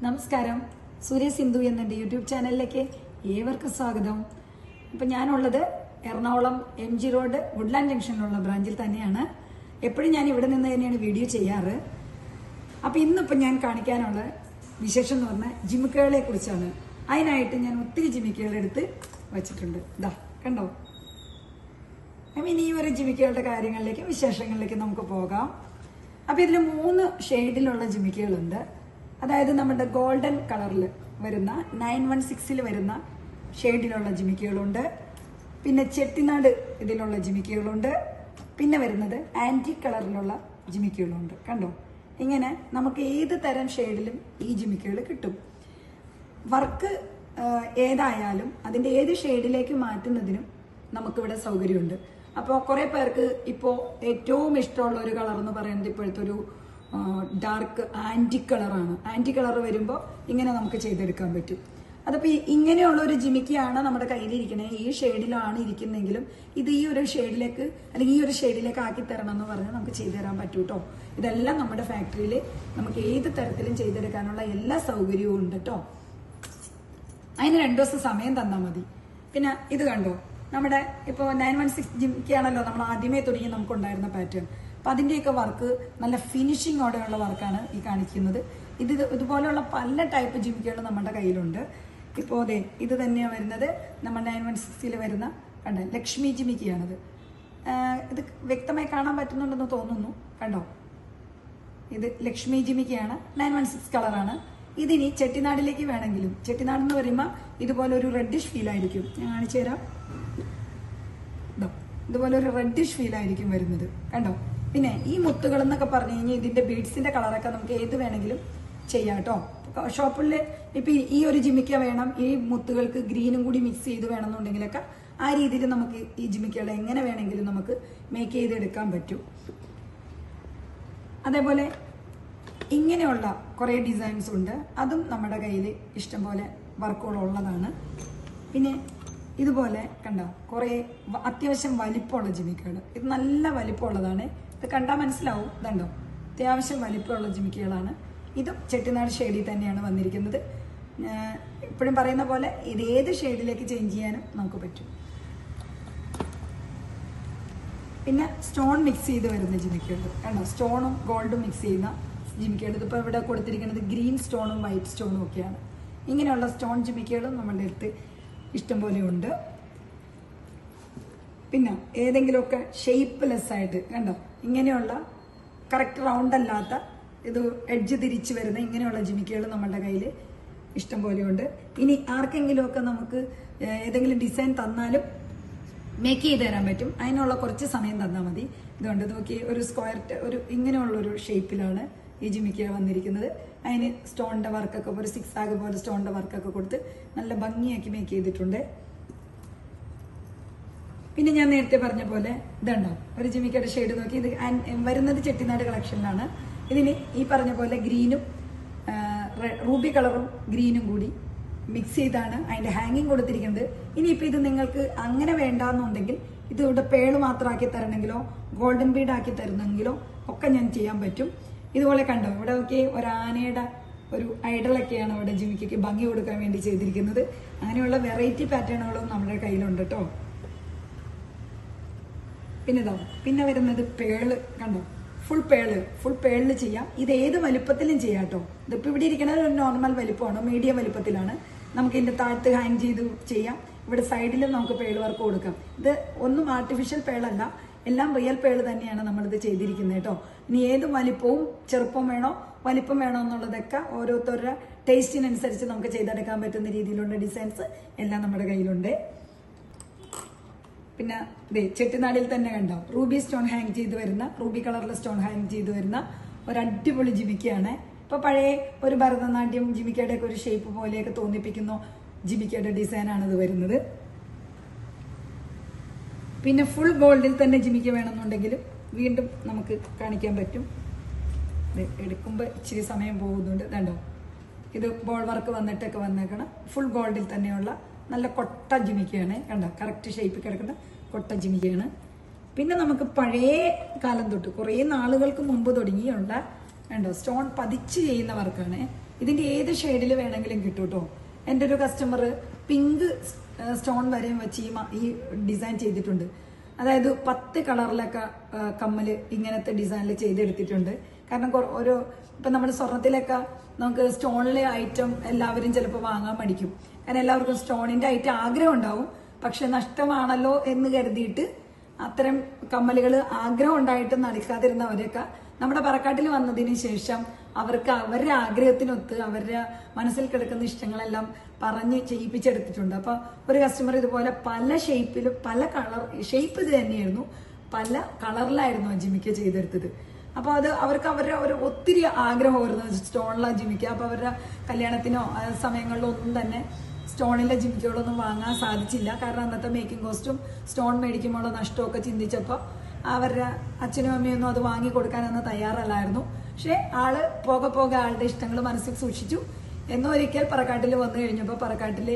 നമസ്കാരം. സൂര്യ സിന്ധു എന്ന എൻ്റെ യൂട്യൂബ് ചാനലിലേക്ക് ഏവർക്കും സ്വാഗതം. ഇപ്പം ഞാനുള്ളത് എറണാകുളം MG റോഡ് വുഡ്ലാൻഡ് ജംഗ്ഷനിലുള്ള ബ്രാഞ്ചിൽ തന്നെയാണ്. എപ്പോഴും ഞാൻ ഇവിടെ നിന്ന് തന്നെയാണ് വീഡിയോ ചെയ്യാറ്. അപ്പം ഇന്നിപ്പം ഞാൻ കാണിക്കാനുള്ള വിശേഷം എന്ന് പറഞ്ഞാൽ ജിമിക്കുകളെ കുറിച്ചാണ്. അതിനായിട്ട് ഞാൻ ഒത്തിരി ജിമിക്കുകൾ എടുത്ത് വച്ചിട്ടുണ്ട്. ഇതാ കണ്ടോ. അപ്പം ഇനി ഈ ഒരു ജിമിക്കുകളുടെ കാര്യങ്ങളിലേക്ക് വിശേഷങ്ങളിലേക്ക് നമുക്ക് പോകാം. അപ്പം ഇതിൽ 3 ഷെയ്ഡിലുള്ള ജിമിക്കുകളുണ്ട്. അതായത് നമ്മുടെ ഗോൾഡൻ കളറിൽ വരുന്ന 916 വരുന്ന ഷെയ്ഡിലുള്ള ജിമിക്കുകളുണ്ട്. പിന്നെ ചെട്ടിനാട് ഇതിലുള്ള ജിമിക്കുകളുണ്ട്. പിന്നെ വരുന്നത് ആന്റിക് കളറിലുള്ള ജിമിക്കുകളുണ്ട്. കണ്ടോ, ഇങ്ങനെ നമുക്ക് ഏത് തരം ഷെയ്ഡിലും ഈ ജിമിക്കുകൾ കിട്ടും. വർക്ക് ഏതായാലും അതിൻ്റെ ഏത് ഷെയ്ഡിലേക്ക് മാറ്റുന്നതിനും നമുക്കിവിടെ സൗകര്യമുണ്ട്. അപ്പോൾ കുറേ പേർക്ക് ഇപ്പോൾ ഏറ്റവും ഇഷ്ടമുള്ള ഒരു കളർ എന്ന് പറയുന്നത് ഇപ്പോഴത്തെ ഒരു ഡാർക്ക് ആന്റിക് കളറാണ്. ആന്റിക് കളർ വരുമ്പോൾ ഇങ്ങനെ നമുക്ക് ചെയ്തെടുക്കാൻ പറ്റും. അതപ്പോൾ ഇങ്ങനെയുള്ള ഒരു ജിമിക്കിയാണ് നമ്മുടെ കയ്യിലിരിക്കണേ. ഈ ഷെയ്ഡിലാണ് ഇരിക്കുന്നെങ്കിലും ഇത് ഈ ഒരു ഷെയ്ഡിലേക്ക് അല്ലെങ്കിൽ ഈ ഒരു ഷെയ്ഡിലേക്ക് ആക്കി തരണം എന്ന് പറഞ്ഞാൽ നമുക്ക് ചെയ്തു തരാൻ പറ്റൂ കേട്ടോ. ഇതെല്ലാം നമ്മുടെ ഫാക്ടറിയിൽ നമുക്ക് ഏത് തരത്തിലും ചെയ്തെടുക്കാനുള്ള എല്ലാ സൗകര്യവും ഉണ്ട് കേട്ടോ. അതിന് 2 ദിവസം സമയം തന്നാൽ മതി. പിന്നെ ഇത് കണ്ടോ, നമ്മുടെ ഇപ്പോൾ 916 ജിമിക്കാണല്ലോ നമ്മൾ ആദ്യമേ തുടങ്ങി നമുക്കുണ്ടായിരുന്ന പാറ്റേൺ. അപ്പം അതിൻ്റെയൊക്കെ വർക്ക് നല്ല ഫിനിഷിങ്ങോടെയുള്ള വർക്കാണ് ഈ കാണിക്കുന്നത്. ഇതുപോലെയുള്ള പല ടൈപ്പ് ജിമിക്കുകൾ നമ്മുടെ കയ്യിലുണ്ട്. ഇപ്പോൾ അതെ ഇത് തന്നെയാണ് വരുന്നത്. നമ്മൾ 916 വരുന്ന കണ്ടോ ലക്ഷ്മി ജിമിക്കിയാണത്. ഇത് വ്യക്തമായി കാണാൻ പറ്റുന്നുണ്ടെന്ന് തോന്നുന്നു. കണ്ടോ, ഇത് ലക്ഷ്മി ജിമിക്കിയാണ്. 916 കളറാണ്. ഇതിനി ചെട്ടിനാടിലേക്ക് വേണമെങ്കിലും, ചെട്ടിനാട് എന്ന് പറയുമ്പോൾ ഇതുപോലെ ഒരു റെഡിഷ് ഫീൽ ആയിരിക്കും. ഞാൻ കാണിച്ചു തരാം. ഇതുപോലെ ഒരു റെഡിഷ് ഫീൽ ആയിരിക്കും വരുന്നത്. കണ്ടോ. പിന്നെ ഈ മുത്തുകൾ എന്നൊക്കെ പറഞ്ഞു കഴിഞ്ഞാൽ ഇതിന്റെ ബീഡ്സിന്റെ കളറൊക്കെ നമുക്ക് ഏത് വേണമെങ്കിലും ചെയ്യാം കേട്ടോ. ഷോപ്പിൽ ഇപ്പൊ ഈ ഒരു ജിമിക്ക വേണം, ഈ മുത്തുകൾക്ക് ഗ്രീനും കൂടി മിക്സ് ചെയ്ത് വേണമെന്നുണ്ടെങ്കിലൊക്കെ ആ രീതിയിൽ നമുക്ക് ഈ ജിമിക്കകളെ എങ്ങനെ വേണമെങ്കിലും നമുക്ക് മേക്ക് ചെയ്തെടുക്കാൻ പറ്റും. അതേപോലെ ഇങ്ങനെയുള്ള കുറേ ഡിസൈൻസ് ഉണ്ട്. അതും നമ്മുടെ കയ്യിൽ ഇഷ്ടംപോലെ വർക്കുകളുള്ളതാണ്. പിന്നെ ഇതുപോലെ കണ്ടോ കുറേ അത്യാവശ്യം വലിപ്പമുള്ള ജിമിക്കുകൾ. ഇത് നല്ല വലിപ്പമുള്ളതാണ്. ഇത് കണ്ടാൽ മനസ്സിലാവും. ഇതുണ്ടോ, അത്യാവശ്യം വലിപ്പമുള്ള ജിമിക്കുകളാണ്. ഇതും ചെട്ടിനാട് ഷെയ്ഡിൽ തന്നെയാണ് വന്നിരിക്കുന്നത്. ഇപ്പോഴും പറയുന്ന പോലെ ഇത് ഏത് ഷെയ്ഡിലേക്ക് ചേഞ്ച് ചെയ്യാനും നമുക്ക് പറ്റും. പിന്നെ സ്റ്റോൺ മിക്സ് ചെയ്ത് വരുന്ന ജിമിക്കുകൾ കണ്ടോ, സ്റ്റോണും ഗോൾഡും മിക്സ് ചെയ്യുന്ന ജിമിക്കുകൾ. ഇതിപ്പോൾ ഇവിടെ കൊടുത്തിരിക്കുന്നത് ഗ്രീൻ സ്റ്റോണും വൈറ്റ് സ്റ്റോണും ഒക്കെയാണ്. ഇങ്ങനെയുള്ള സ്റ്റോൺ ജിമിക്കുകളും നമ്മളുടെ അടുത്ത് ഇഷ്ടംപോലെ ഉണ്ട്. പിന്നെ ഏതെങ്കിലുമൊക്കെ ഷേപ്പ്ലെസ് ആയിട്ട് കണ്ടോ ഇങ്ങനെയുള്ള കറക്റ്റ് റൗണ്ട് അല്ലാത്ത ഇത് എഡ്ജ് തിരിച്ചു വരുന്ന ഇങ്ങനെയുള്ള ജിമിക്കുകൾ നമ്മുടെ കയ്യിൽ ഇഷ്ടംപോലെ ഉണ്ട്. ഇനി ആർക്കെങ്കിലുമൊക്കെ നമുക്ക് ഏതെങ്കിലും ഡിസൈൻ തന്നാലും മേക്ക് ചെയ്ത് തരാൻ പറ്റും. അതിനുള്ള കുറച്ച് സമയം തന്നാൽ മതി. ഇതുകൊണ്ട് നോക്കി ഒരു സ്ക്വയർ ഒരു ഇങ്ങനെയുള്ളൊരു ഷേപ്പിലാണ് ഈ ജിമിക്ക വന്നിരിക്കുന്നത്. അതിന് സ്റ്റോണിന്റെ വർക്കൊക്കെ ഒരു 6 ആഗ് പോലെ സ്റ്റോണിന്റെ വർക്കൊക്കെ കൊടുത്ത് നല്ല ഭംഗിയാക്കി മേക്ക് ചെയ്തിട്ടുണ്ട്. പിന്നെ ഞാൻ നേരത്തെ പറഞ്ഞ പോലെ ഇതുണ്ടോ ഒരു ജിമിക്കയുടെ ഷെയ്ഡ് നോക്കി. ഇത് വരുന്നത് ചെട്ടിനാട് കളക്ഷനിലാണ്. ഇതിന് ഈ പറഞ്ഞ പോലെ ഗ്രീനും റൂബി കളറും ഗ്രീനും കൂടി മിക്സ് ചെയ്താണ് അതിന്റെ ഹാങ്ങിങ് കൊടുത്തിരിക്കുന്നത്. ഇനിയിപ്പോൾ ഇത് നിങ്ങൾക്ക് അങ്ങനെ വേണ്ടാന്നുണ്ടെങ്കിൽ ഇത് ഇവിടെ പേള് മാത്രമാക്കി തരണമെങ്കിലോ ഗോൾഡൻ ബീഡ് ആക്കി തരുന്നെങ്കിലോ ഒക്കെ ഞാൻ ചെയ്യാൻ പറ്റും. ഇതുപോലെ കണ്ടോ ഇവിടെ ഒക്കെ ഒരു ആനയുടെ ഒരു ഐഡലൊക്കെയാണ് ഇവിടെ ജിമിക്കയ്ക്ക് ഭംഗി കൊടുക്കാൻ വേണ്ടി ചെയ്തിരിക്കുന്നത്. അങ്ങനെയുള്ള വെറൈറ്റി പാറ്റേണുകളും നമ്മുടെ കയ്യിലുണ്ട് കേട്ടോ. പിന്നെ വരുന്നത് പേള് കണ്ടോ, ഫുൾ പേളിൽ ചെയ്യാം. ഇത് ഏത് വലിപ്പത്തിലും ചെയ്യാം കേട്ടോ. ഇതിപ്പോൾ ഇവിടെ ഇരിക്കുന്നത് ഒരു നോർമൽ വലിപ്പമാണ്, മീഡിയം വലിപ്പത്തിലാണ്. നമുക്ക് ഇതിന്റെ താഴത്ത് ഹാങ് ചെയ്ത് ചെയ്യാം. ഇവിടെ സൈഡിലും നമുക്ക് പേള് വർക്ക് കൊടുക്കാം. ഇത് ഒന്നും ആർട്ടിഫിഷ്യൽ പേളല്ല, എല്ലാം റിയൽ പേള് തന്നെയാണ് നമ്മളിത് ചെയ്തിരിക്കുന്നത് കേട്ടോ. ഇനി ഏത് വലിപ്പവും ചെറുപ്പം വേണോ വലിപ്പം വേണോ എന്നുള്ളതൊക്കെ ഓരോരുത്തരുടെ ടേസ്റ്റിനനുസരിച്ച് നമുക്ക് ചെയ്തെടുക്കാൻ പറ്റുന്ന രീതിയിലുള്ള ഡിസൈൻസ് എല്ലാം നമ്മുടെ കയ്യിലുണ്ട്. പിന്നെ ചെട്ടിനാടിൽ തന്നെ കണ്ടോ റൂബി സ്റ്റോൺ ഹാങ് ചെയ്ത് വരുന്ന, റൂബി കളറിലെ സ്റ്റോൺ ഹാങ് ചെയ്ത് വരുന്ന ഒരു അടിപൊളി ജിമിക്കയാണ്. ഇപ്പൊ പഴയ ഒരു ഭരതനാട്യം ജിമിക്കയുടെ ഒക്കെ ഒരു ഷേപ്പ് പോലെയൊക്കെ തോന്നിപ്പിക്കുന്ന ജിമിക്കയുടെ ഡിസൈനാണ് ഇത് വരുന്നത്. പിന്നെ ഫുൾ ഗോൾഡിൽ തന്നെ ജിമിക്ക വേണമെന്നുണ്ടെങ്കിലും വീണ്ടും നമുക്ക് കാണിക്കാൻ പറ്റും. എടുക്കുമ്പോൾ ഇച്ചിരി സമയം പോകുന്നുണ്ട്. കണ്ടോ ഇത് ബോൾ വർക്ക് വന്നിട്ടൊക്കെ വന്നേക്കണം. ഫുൾ ഗോൾഡിൽ തന്നെയുള്ള നല്ല കൊട്ട ജിമിക്കയാണ്. കണ്ടോ കറക്റ്റ് ഷേപ്പിൽ കിടക്കുന്ന കൊട്ട ജിമിക്കയാണ്. പിന്നെ നമുക്ക് പഴയ കാലം തൊട്ട് കുറേ നാളുകൾക്ക് മുമ്പ് തുടങ്ങിയുള്ള കണ്ടോ, സ്റ്റോൺ പതിച്ച് ചെയ്യുന്ന വർക്കാണ്. ഇതിന്റെ ഏത് ഷെയ്ഡിൽ വേണമെങ്കിലും കിട്ടും കേട്ടോ. എൻ്റെ ഒരു കസ്റ്റമർ പിങ്ക് സ്റ്റോൺ വരെയും വെച്ച് ഈ ഡിസൈൻ ചെയ്തിട്ടുണ്ട്. അതായത് 10 കളറിലൊക്കെ കമ്മല് ഇങ്ങനത്തെ ഡിസൈനിൽ ചെയ്തെടുത്തിട്ടുണ്ട്. കാരണം ഒരു ഇപ്പം നമ്മുടെ സ്വർണത്തിലൊക്കെ നമുക്ക് സ്റ്റോണിലെ ഐറ്റം എല്ലാവരും ചിലപ്പോൾ വാങ്ങാൻ മടിക്കും. കാരണം എല്ലാവർക്കും സ്റ്റോണിന്റെ ഐറ്റം ആഗ്രഹം ഉണ്ടാവും. പക്ഷെ നഷ്ടമാണല്ലോ എന്ന് കരുതിയിട്ട് അത്തരം കമ്മലുകൾ ആഗ്രഹം ഉണ്ടായിട്ട് നടക്കാതിരുന്നവരൊക്കെ നമ്മുടെ പറക്കാട്ടിൽ വന്നതിന് ശേഷം അവർക്ക് അവരുടെ ആഗ്രഹത്തിനൊത്ത് അവരുടെ മനസ്സിൽ കിടക്കുന്ന ഇഷ്ടങ്ങളെല്ലാം പറഞ്ഞ് ചെയ്യിപ്പിച്ചെടുത്തിട്ടുണ്ട്. അപ്പൊ ഒരു കസ്റ്റമർ ഇതുപോലെ പല ഷേപ്പിലും പല കളർ ഷേപ്പ് ഇത് തന്നെയായിരുന്നു, പല കളറിലായിരുന്നു ജിമിക്ക ചെയ്തെടുത്തത്. അപ്പൊ അത് അവർക്ക് അവരുടെ ഒരു ഒത്തിരി ആഗ്രഹമായിരുന്നു സ്റ്റോണിലെ ജിമിക്ക. അപ്പൊ അവരുടെ കല്യാണത്തിനോ സമയങ്ങളിലോ ഒന്നും തന്നെ സ്റ്റോണിലെ ജിമിക്കകളൊന്നും വാങ്ങാൻ സാധിച്ചില്ല. കാരണം അന്നത്തെ മേക്കിംഗ് കോസ്റ്റും സ്റ്റോൺ മേടിക്കുമ്പോഴുള്ള നഷ്ടമൊക്കെ ചിന്തിച്ചപ്പോൾ അവരുടെ അച്ഛനും അമ്മയൊന്നും അത് വാങ്ങി കൊടുക്കാനൊന്നും തയ്യാറല്ലായിരുന്നു. പക്ഷെ ആള് പോകെ ആളുടെ ഇഷ്ടങ്ങൾ മനസ്സിൽ സൂക്ഷിച്ചു. എന്നൊരിക്കൽ പറക്കാട്ടിൽ വന്നു കഴിഞ്ഞപ്പോൾ പറക്കാട്ടിൽ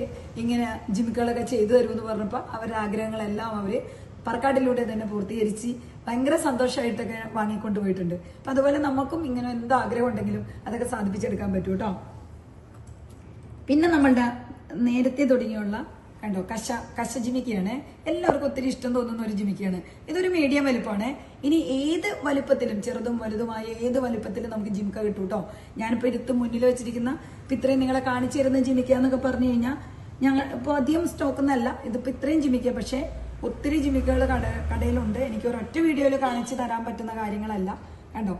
ഇങ്ങനെ ജിമിക്കുകളൊക്കെ ചെയ്തു തരുമെന്ന് പറഞ്ഞപ്പോൾ അവരുടെ ആഗ്രഹങ്ങളെല്ലാം അവര് പറക്കാട്ടിലൂടെ തന്നെ പൂർത്തീകരിച്ച് ഭയങ്കര സന്തോഷമായിട്ടൊക്കെ വാങ്ങിക്കൊണ്ടുപോയിട്ടുണ്ട്. അപ്പൊ അതുപോലെ നമുക്കും ഇങ്ങനെ എന്ത് ആഗ്രഹം ഉണ്ടെങ്കിലും അതൊക്കെ സാധിപ്പിച്ചെടുക്കാൻ പറ്റൂ കേട്ടോ. പിന്നെ നമ്മളുടെ നേരത്തെ തുടങ്ങിയുള്ള കണ്ടോ കശ ജിമിക്കയാണ്. എല്ലാവർക്കും ഒത്തിരി ഇഷ്ടം തോന്നുന്ന ഒരു ജിമിക്കയാണ്. ഇതൊരു മീഡിയം വലുപ്പമാണ്. ഇനി ഏത് വലുപ്പത്തിലും ചെറുതും വലുതുമായ ഏത് വലുപ്പത്തിലും നമുക്ക് ജിമിക്ക കിട്ടും കേട്ടോ. ഞാനിപ്പോ ഇരുത്ത് മുന്നിൽ വെച്ചിരിക്കുന്ന ഇത്രയും നിങ്ങളെ കാണിച്ചു തരുന്ന ജിമിക്ക എന്നൊക്കെ പറഞ്ഞു കഴിഞ്ഞാൽ ഞങ്ങൾ ഇപ്പോൾ അധികം സ്റ്റോക്കൊന്നല്ല, ഇതിപ്പോ ഇത്രയും ജിമിക്ക. പക്ഷെ ഒത്തിരി ജിമിക്കകൾ കടയിലുണ്ട്. എനിക്ക് ഒരൊറ്റ വീഡിയോയിൽ കാണിച്ചു തരാൻ പറ്റുന്ന കാര്യങ്ങളല്ല. കണ്ടോ,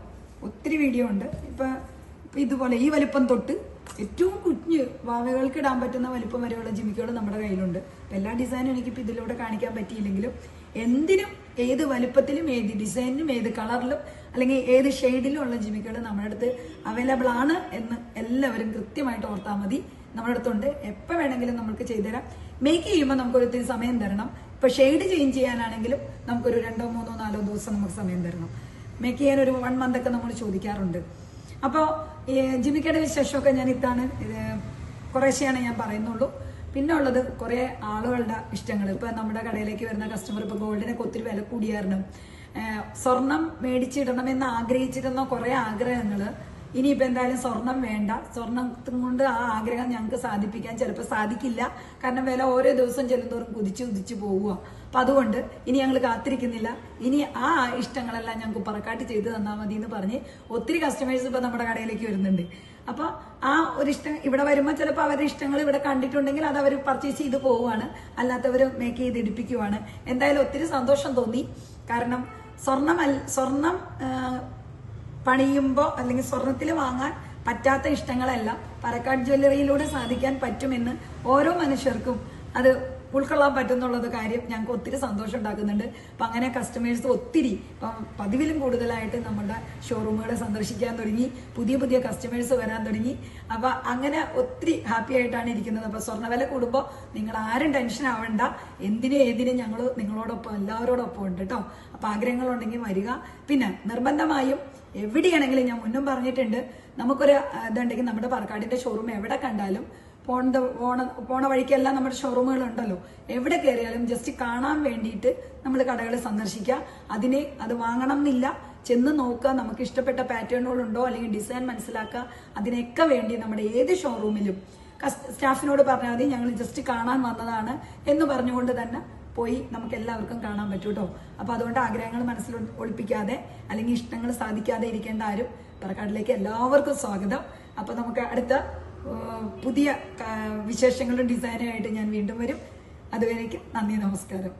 ഒത്തിരി വീഡിയോ ഉണ്ട്. ഇപ്പൊ ഇതുപോലെ ഈ വലിപ്പം തൊട്ട് ഏറ്റവും കുഞ്ഞ് വാവകൾക്ക് ഇടാൻ പറ്റുന്ന വലിപ്പം വരെയുള്ള ജിമിക്കുകൾ നമ്മുടെ കയ്യിലുണ്ട്. എല്ലാ ഡിസൈനും എനിക്കിപ്പോൾ ഇതിലൂടെ കാണിക്കാൻ പറ്റിയില്ലെങ്കിലും എന്തിനും ഏത് വലിപ്പത്തിലും ഏത് ഡിസൈനിലും ഏത് കളറിലും അല്ലെങ്കിൽ ഏത് ഷെയ്ഡിലും ഉള്ള ജിമിക്കുകൾ നമ്മുടെ അടുത്ത് അവൈലബിൾ ആണ് എന്ന് എല്ലാവരും കൃത്യമായിട്ട് ഓർത്താൽ മതി. നമ്മുടെ അടുത്തുണ്ട്. എപ്പോൾ വേണമെങ്കിലും നമുക്ക് ചെയ്തുതരാം. മേക്ക് ചെയ്യുമ്പോൾ നമുക്കൊരു ഒത്തിരി സമയം തരണം. ഇപ്പൊ ഷെയ്ഡ് ചേഞ്ച് ചെയ്യാനാണെങ്കിലും നമുക്കൊരു 2, 3, 4 ദിവസം നമുക്ക് സമയം തരണം. മേക്ക് ചെയ്യാൻ ഒരു 1 month ഒക്കെ നമ്മൾ ചോദിക്കാറുണ്ട്. അപ്പോൾ ഈ ജിമിക്കയുടെ വിശേഷമൊക്കെ ഞാൻ ഇതാണ്, കുറേശ്ശെയാണ് ഞാൻ പറയുന്നുള്ളൂ. പിന്നെ ഉള്ളത് കുറെ ആളുകളുടെ ഇഷ്ടങ്ങൾ. ഇപ്പൊ നമ്മുടെ കടയിലേക്ക് വരുന്ന കസ്റ്റമർ ഇപ്പൊ ഗോൾഡിനൊക്കെ ഒത്തിരി വില കൂടിയായിരുന്നു. സ്വർണം മേടിച്ചിടണമെന്ന് ആഗ്രഹിച്ചിരുന്ന കുറെ ആഗ്രഹങ്ങള് ഇനിയിപ്പോ എന്തായാലും സ്വർണം വേണ്ട, സ്വർണം കൊണ്ട് ആ ആഗ്രഹം ഞങ്ങൾക്ക് സാധിപ്പിക്കാൻ ചിലപ്പോൾ സാധിക്കില്ല. കാരണം വില ഓരോ ദിവസം ചെല്ലുന്തോറും കുതിച്ചു പോവുക. അപ്പൊ അതുകൊണ്ട് ഇനി ഞങ്ങൾ കാത്തിരിക്കുന്നില്ല. ഇനി ആ ഇഷ്ടങ്ങളെല്ലാം ഞങ്ങൾക്ക് പറക്കാട്ടി ചെയ്തു തന്നാൽ മതി എന്ന് പറഞ്ഞ് ഒത്തിരി കസ്റ്റമേഴ്സ് ഇപ്പൊ നമ്മുടെ കടയിലേക്ക് വരുന്നുണ്ട്. അപ്പൊ ആ ഒരു ഇഷ്ടം ഇവിടെ വരുമ്പോൾ ചിലപ്പോൾ അവരുടെ ഇഷ്ടങ്ങൾ ഇവിടെ കണ്ടിട്ടുണ്ടെങ്കിൽ അത് അവർ പർച്ചേസ് ചെയ്ത് പോവുകയാണ്, അല്ലാത്തവർ മേക്ക് ചെയ്ത് ഇടിപ്പിക്കുവാണ്. എന്തായാലും ഒത്തിരി സന്തോഷം തോന്നി. കാരണം സ്വർണം പണിയുമ്പോൾ അല്ലെങ്കിൽ സ്വർണത്തിൽ വാങ്ങാൻ പറ്റാത്ത ഇഷ്ടങ്ങളെല്ലാം പറക്കാട് ജ്വല്ലറിയിലൂടെ സാധിക്കാൻ പറ്റുമെന്ന് ഓരോ മനുഷ്യർക്കും അത് ഉൾക്കൊള്ളാൻ പറ്റുന്നുള്ളത് കാര്യം ഞങ്ങൾക്ക് ഒത്തിരി സന്തോഷം ഉണ്ടാക്കുന്നുണ്ട്. അപ്പൊ അങ്ങനെ കസ്റ്റമേഴ്സ് ഒത്തിരി ഇപ്പം പതിവിലും കൂടുതലായിട്ട് നമ്മുടെ ഷോറൂമുകളെ സന്ദർശിക്കാൻ തുടങ്ങി, പുതിയ കസ്റ്റമേഴ്സ് വരാൻ തുടങ്ങി. അപ്പൊ അങ്ങനെ ഒത്തിരി ഹാപ്പി ആയിട്ടാണ് ഇരിക്കുന്നത്. അപ്പൊ സ്വർണ്ണവില കൂടുമ്പോൾ നിങ്ങൾ ആരും ടെൻഷൻ ആവണ്ട. ഏതിനും ഞങ്ങൾ നിങ്ങളോടൊപ്പം എല്ലാവരോടൊപ്പം ഉണ്ട് കേട്ടോ. അപ്പൊ ആഗ്രഹങ്ങളുണ്ടെങ്കിൽ വരിക. പിന്നെ നിർബന്ധമായും എവിടെയാണെങ്കിലും ഞാൻ മുന്നും പറഞ്ഞിട്ടുണ്ട്, നമുക്കൊരു ഇതുണ്ടെങ്കിൽ നമ്മുടെ പറക്കാടിന്റെ ഷോറൂം എവിടെ കണ്ടാലും പോണ വഴിക്കെല്ലാം നമ്മുടെ ഷോറൂമുകൾ ഉണ്ടല്ലോ, എവിടെ കയറിയാലും ജസ്റ്റ് കാണാൻ വേണ്ടിയിട്ട് നമ്മൾ കടകളെ സന്ദർശിക്കുക. അത് വാങ്ങണം എന്നില്ല, ചെന്ന് നോക്കുക, നമുക്ക് ഇഷ്ടപ്പെട്ട പാറ്റേണുകളുണ്ടോ അല്ലെങ്കിൽ ഡിസൈൻ മനസ്സിലാക്കുക. അതിനൊക്കെ വേണ്ടി നമ്മുടെ ഏത് ഷോറൂമിലും സ്റ്റാഫിനോട് പറഞ്ഞാൽ മതി, ഞങ്ങൾ ജസ്റ്റ് കാണാൻ വന്നതാണ് എന്ന് പറഞ്ഞുകൊണ്ട് തന്നെ പോയി നമുക്ക് എല്ലാവർക്കും കാണാൻ പറ്റും കേട്ടോ. അപ്പൊ അതുകൊണ്ട് ആഗ്രഹങ്ങൾ മനസ്സിൽ ഒളിപ്പിക്കാതെ അല്ലെങ്കിൽ ഇഷ്ടങ്ങൾ സാധിക്കാതെ ഇരിക്കേണ്ട ആരും പറക്കാടിലേക്ക് എല്ലാവർക്കും സ്വാഗതം. അപ്പൊ നമുക്ക് അടുത്ത പുതിയ വിശേഷങ്ങളും ഡിസൈനുമായിട്ട് ഞാൻ വീണ്ടും വരും. അതുവരേക്കും നന്ദി, നമസ്കാരം.